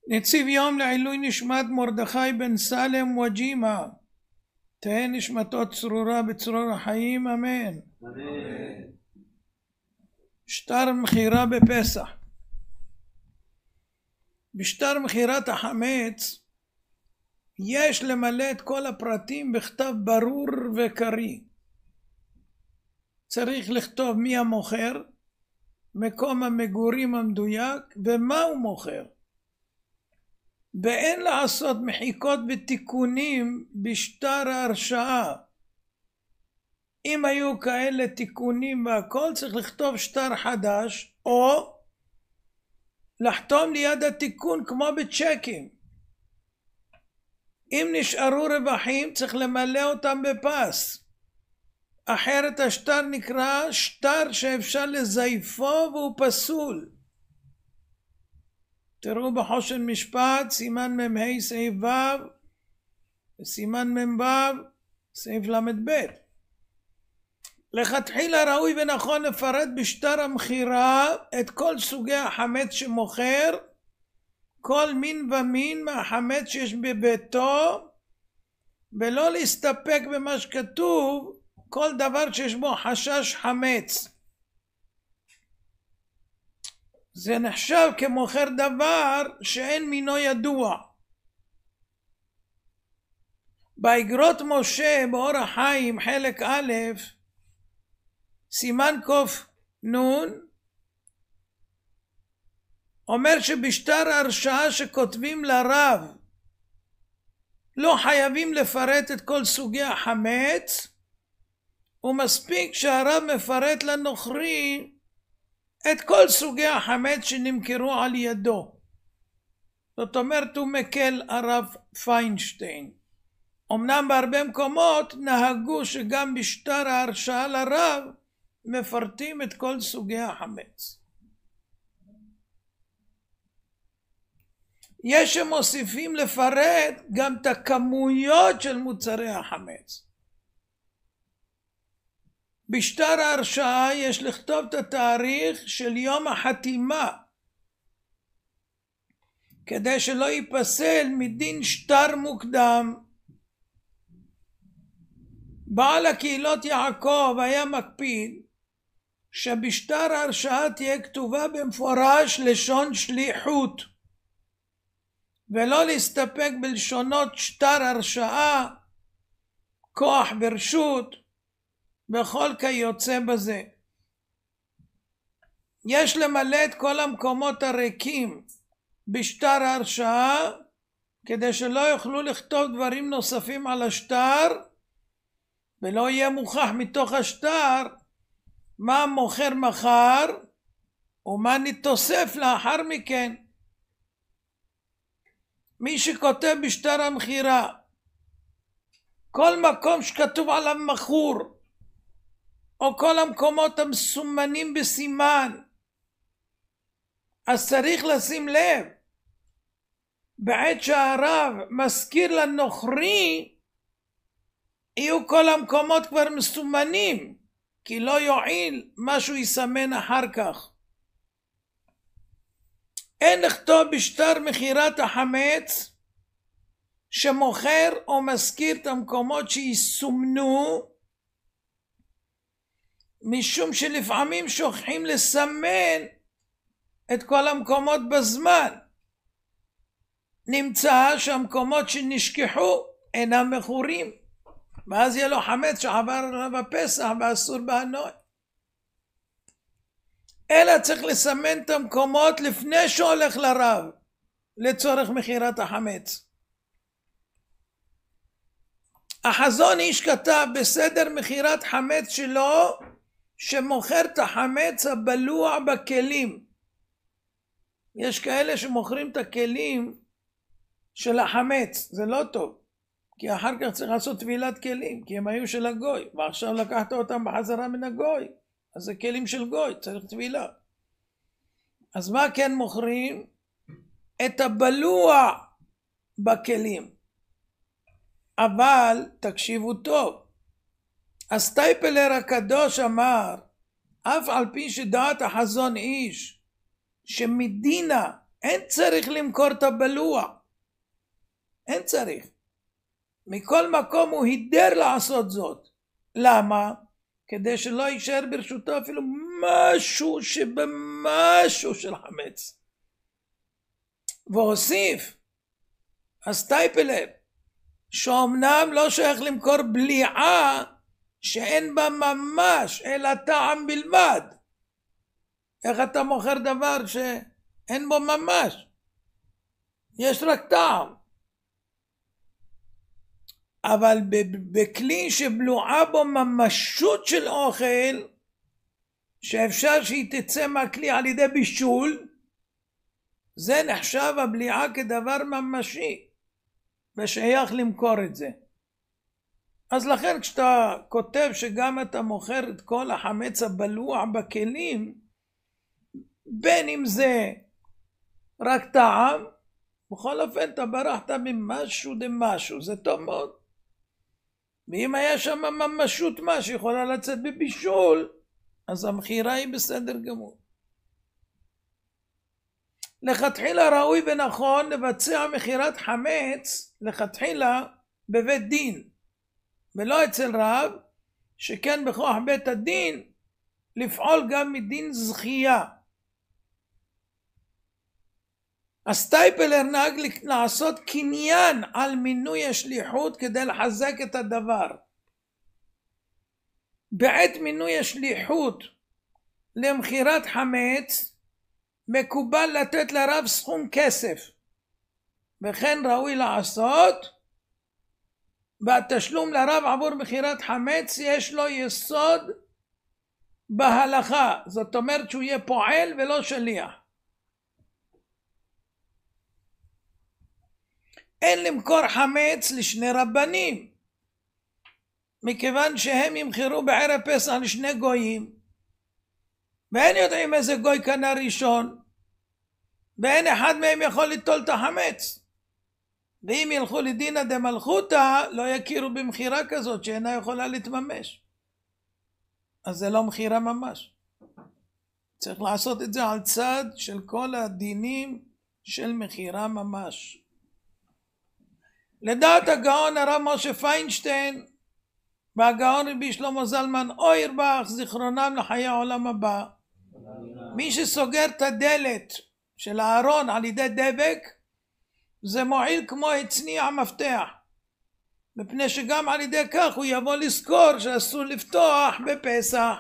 נציב יום לעילוי נשמת מרדכי בן סלם וג'ימה, תהא נשמתו צרורה בצרור החיים, אמן. אמן. שטר מכירה בפסח. בשטר מכירת החמץ יש למלא את כל הפרטים בכתב ברור וקריא. צריך לכתוב מי המוכר, מקום המגורים המדויק ומה הוא מוכר. ואין לעשות מחיקות ותיקונים בשטר ההרשאה. אם היו כאלה תיקונים והכל, צריך לכתוב שטר חדש או לחתום ליד התיקון כמו בצ'קים. אם נשארו רווחים צריך למלא אותם בפס, אחרת השטר נקרא שטר שאפשר לזייפו והוא פסול. תראו בחושן משפט סימן מ"ה סעיף ו' וסימן מ"ו סעיף ל"ב. לכתחילה ראוי ונכון לפרט בשטר המכירה את כל סוגי החמץ שמוכר, כל מין ומין מהחמץ שיש בביתו, ולא להסתפק במה שכתוב כל דבר שיש בו חשש חמץ. זה נחשב כמוכר דבר שאין מינו ידוע. באגרות משה באור החיים חלק א' סימן קוף נון אומר שבשטר ההרשאה שכותבים לרב לא חייבים לפרט את כל סוגי החמץ, ומספיק שהרב מפרט לנוכרי את כל סוגי החמץ שנמכרו על ידו. זאת אומרת הוא מקל הרב פיינשטיין. אמנם בהרבה מקומות נהגו שגם בשטר ההרשאה לרב מפרטים את כל סוגי החמץ. יש שמוסיפים לפרט גם את הכמויות של מוצרי החמץ. בשטר ההרשאה יש לכתוב את התאריך של יום החתימה, כדי שלא ייפסל מדין שטר מוקדם. בעל הקהילות יעקב היה מקפיד שבשטר ההרשאה תהיה כתובה במפורש לשון שליחות, ולא להסתפק בלשונות שטר הרשאה, כוח ברשות וכל כיוצא בזה. יש למלא את כל המקומות הריקים בשטר ההרשאה, כדי שלא יוכלו לכתוב דברים נוספים על השטר, ולא יהיה מוכח מתוך השטר מה המוכר מחר ומה נתוסף לאחר מכן. מי שכותב בשטר המכירה כל מקום שכתוב עליו מכור, או כל המקומות המסומנים בסימן, אז צריך לשים לב בעת שהרב מזכיר לנוכרי יהיו כל המקומות כבר מסומנים, כי לא יועיל משהו יסמן אחר כך. אין לכתוב בשטר מכירת החמץ שמוכר או מזכיר את המקומות שיסומנו, משום שלפעמים שוכחים לסמן את כל המקומות בזמן. נמצא שהמקומות שנשכחו אינם מכורים, ואז יהיה לו חמץ שעבר עליו הפסח ואסור בהנוי. אלא צריך לסמן את המקומות לפני שהולך לרב לצורך מכירת החמץ. החזון איש כתב בסדר מכירת חמץ שלו שמוכר את החמץ הבלוע בכלים. יש כאלה שמוכרים את הכלים של החמץ, זה לא טוב, כי אחר כך צריך לעשות טבילת כלים, כי הם היו של הגוי, ועכשיו לקחת אותם בחזרה מן הגוי, אז זה כלים של גוי, צריך טבילה. אז מה כן מוכרים? את הבלוע בכלים. אבל תקשיבו טוב, הסטייפלר הקדוש אמר, אף על פי שדעת החזון איש שמדינה אין צריך למכור את הבלוע. אין צריך. מכל מקום הוא הידר לעשות זאת. למה? כדי שלא יישאר ברשותו אפילו משהו שבמשהו של חמץ. והוסיף, הסטייפלר, שאומנם לא שייך למכור בליעה שאין בה ממש, אלא טעם בלבד. איך אתה מוכר דבר שאין בו ממש? יש רק טעם. אבל בכלי שבלועה בו ממשות של אוכל, שאפשר שהיא תצא מהכלי על ידי בישול, זה נחשב הבליעה כדבר ממשי, ושייך למכור את זה. אז לכן כשאתה כותב שגם אתה מוכר את כל החמץ הבלוע בכלים, בין אם זה רק טעם, בכל אופן אתה ברחת ממשהו דמשהו, זה טוב מאוד. ואם היה שם ממשות מה שיכולה לצאת בבישול, אז המחירה היא בסדר גמור. לכתחילה ראוי ונכון לבצע מחירת חמץ לכתחילה בבית דין, ולא אצל רב, שכן בכוח בית הדין לפעול גם מדין זכייה. הסטייפלר נהג לעשות קניין על מינוי השליחות כדי לחזק את הדבר. בעת מינוי השליחות למחירת חמץ מקובל לתת לרב סכום כסף, וכן ראוי לעשות, והתשלום לרב עבור מחירת חמץ יש לו יסוד בהלכה. זאת אומרת שהוא יהיה פועל ולא שליח. אין למכור חמץ לשני רבנים, מכיוון שהם ימכרו בערב פסח לשני גויים, ואין יודעים איזה גוי קנה ראשון, ואין אחד מהם יכול ליטול את החמץ. ואם ילכו לדינא דמלכותא לא יכירו במחירה כזאת שאינה יכולה להתממש, אז זה לא מחירה ממש. צריך לעשות את זה על צד של כל הדינים של מחירה ממש. לדעת הגאון הרב משה פיינשטיין והגאון רבי שלמה זלמן אוירבך זיכרונם לחיי העולם הבא, מי שסוגר את הדלת של הארון על ידי דבק, זה מועיל כמו הצניע מפתח, מפני שגם על ידי כך הוא יבוא לזכור שאסור לפתוח בפסח.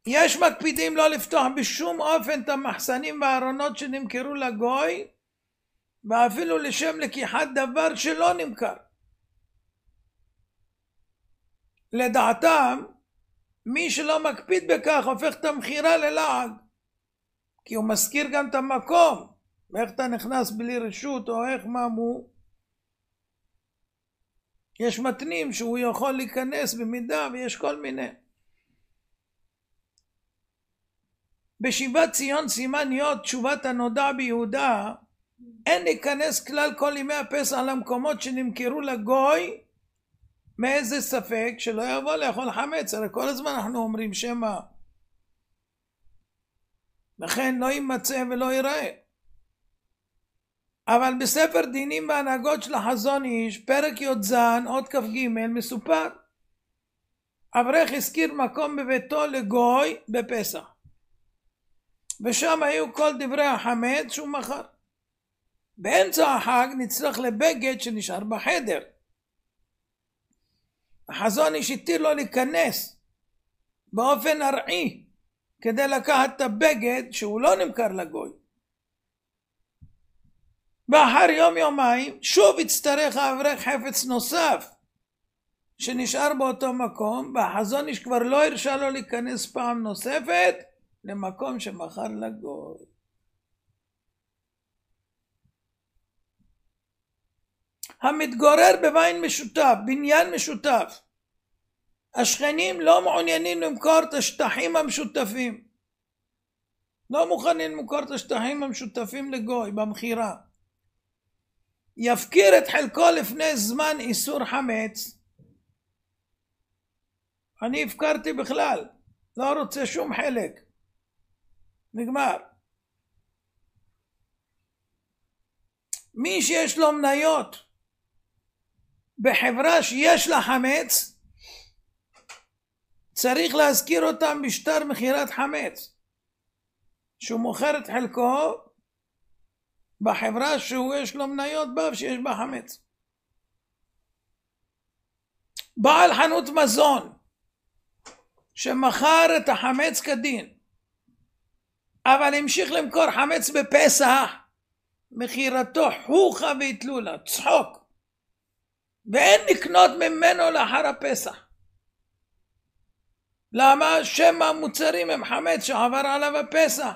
יש מקפידים לא לפתוח בשום אופן את המחסנים והארונות שנמכרו לגוי, ואפילו לשם לקיחת דבר שלא נמכר. לדעתם, מי שלא מקפיד בכך הופך את המחירה ללעג, כי הוא מזכיר גם את המקום, ואיך אתה נכנס בלי רשות או איך מה. יש מתנים שהוא יכול להיכנס במידה, ויש כל מיני. בשיבת ציון סימן י' תשובת הנודע ביהודה, אין להיכנס כלל כל ימי הפסח למקומות שנמכרו לגוי, מאיזה ספק שלא יבוא לאכול חמץ. הרי כל הזמן אנחנו אומרים שמה, לכן לא יימצא ולא ייראה. אבל בספר דינים והנהגות של החזון איש, פרק י"ז עוד כ"ג, מסופר אברך הזכיר מקום בביתו לגוי בפסח, ושם היו כל דברי החמץ שהוא מכר. באמצע החג נצטרך לבגד שנשאר בחדר. החזון איש התיר לו להיכנס באופן ארעי כדי לקחת את הבגד שהוא לא נמכר לגוי. באחר יום יומיים שוב הצטרך האברך חפץ נוסף שנשאר באותו מקום, והחזון איש כבר לא הרשה לו להיכנס פעם נוספת למקום שמכר לגוי. המתגורר בבית משותף, בניין משותף, השכנים לא מעוניינים למכור את השטחים המשותפים, לא מוכנים למכור את השטחים המשותפים לגוי במחירה, יפקיר את חלקו לפני זמן איסור חמץ. אני הפקרתי בכלל, לא רוצה שום חלק, נגמר. מי שיש לו מניות בחברה שיש לה חמץ, צריך להזכיר אותם בשטר מכירת חמץ, שהוא מוכר את חלקו בחברה שהוא יש לו מניות בה שיש בה חמץ. בעל חנות מזון שמכר את החמץ כדין, אבל המשיך למכור חמץ בפסח, מכירתו חוכה והתלולה, צחוק, ואין לקנות ממנו לאחר הפסח. למה? שמא המוצרים הם חמץ שעבר עליו הפסח.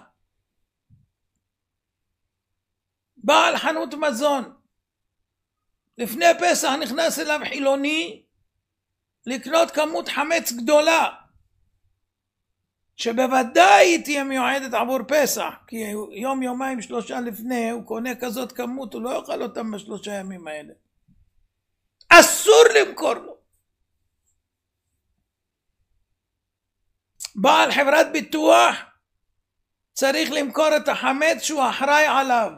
בעל חנות מזון, לפני פסח נכנס אליו חילוני לקנות כמות חמץ גדולה, שבוודאי תהיה מיועדת עבור פסח, כי יום יומיים שלושה לפני הוא קונה כזאת כמות, הוא לא יאכל אותם בשלושה ימים האלה. אסור למכור לו. בעל חברת ביטוח צריך למכור את החמץ שהוא אחראי עליו,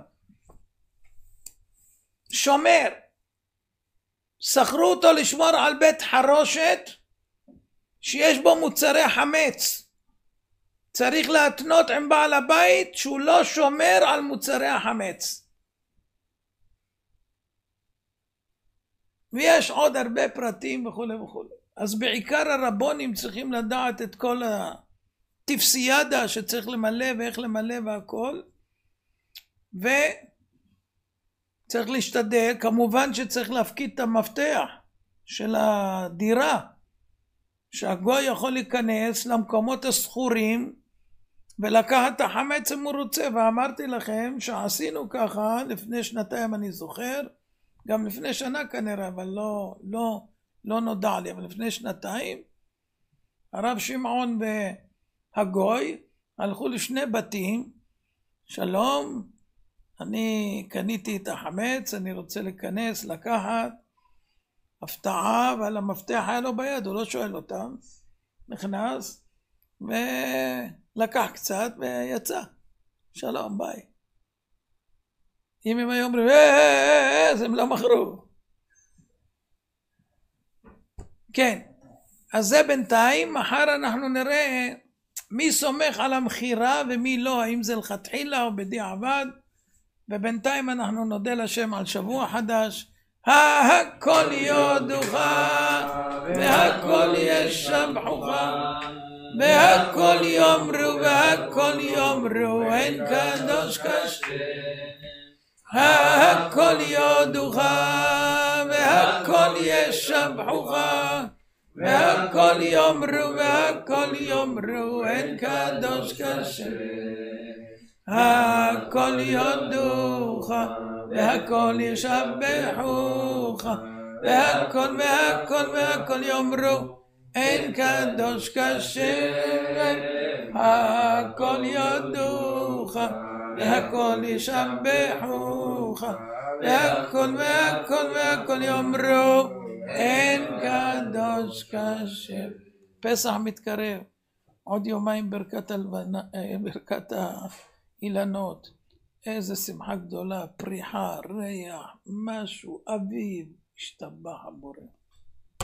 שומר, שכרו אותו לשמור על בית חרושת שיש בו מוצרי חמץ, צריך להתנות עם בעל הבית שהוא לא שומר על מוצרי החמץ. ויש עוד הרבה פרטים וכו' וכו'. אז בעיקר הרבונים צריכים לדעת את כל התפסיאדה שצריך למלא ואיך למלא והכל, וצריך להשתדל, כמובן שצריך להפקיד את המפתח של הדירה, שהגוי יכול להיכנס למקומות הסחורים ולקחת את החמץ אם הוא רוצה. ואמרתי לכם שעשינו ככה לפני שנתיים, אני זוכר, גם לפני שנה כנראה, אבל לא נודע לי, אבל לפני שנתיים הרב שמעון והגוי הלכו לשני בתים, שלום, אני קניתי את החמץ, אני רוצה להיכנס, לקחת, הפתעה, אבל המפתח היה לו ביד, הוא לא שואל אותם, נכנס ולקח קצת ויצא, שלום, ביי. אם הם היו אומרים, אז הם לא מכרו. כן, אז זה בינתיים, מחר אנחנו נראה מי סומך על המחירה ומי לא, האם זה לכתחילה או בדיעבד, ובינתיים אנחנו נודה לשם על שבוע חדש. הכל יודוך והכל ישבחוך והכל יאמרו והכל יאמרו אין קדוש כשם. הכל יודוך והכל ישבחוך והכל יאמרו והכל יאמרו אין קדוש כשם. הכל יודוך והכל ישבחוך והכל והכל והכל יאמרו אין קדוש כשם. הכל יודוך והכל ישבחוך והכל והכל והכל יאמרו אין קדוש כשם. פסח מתקרב, עוד יומיים ברכת האילנות, איזה שמחה גדולה, פריחה, ריח, משהו, אביב, השתבח הבורא.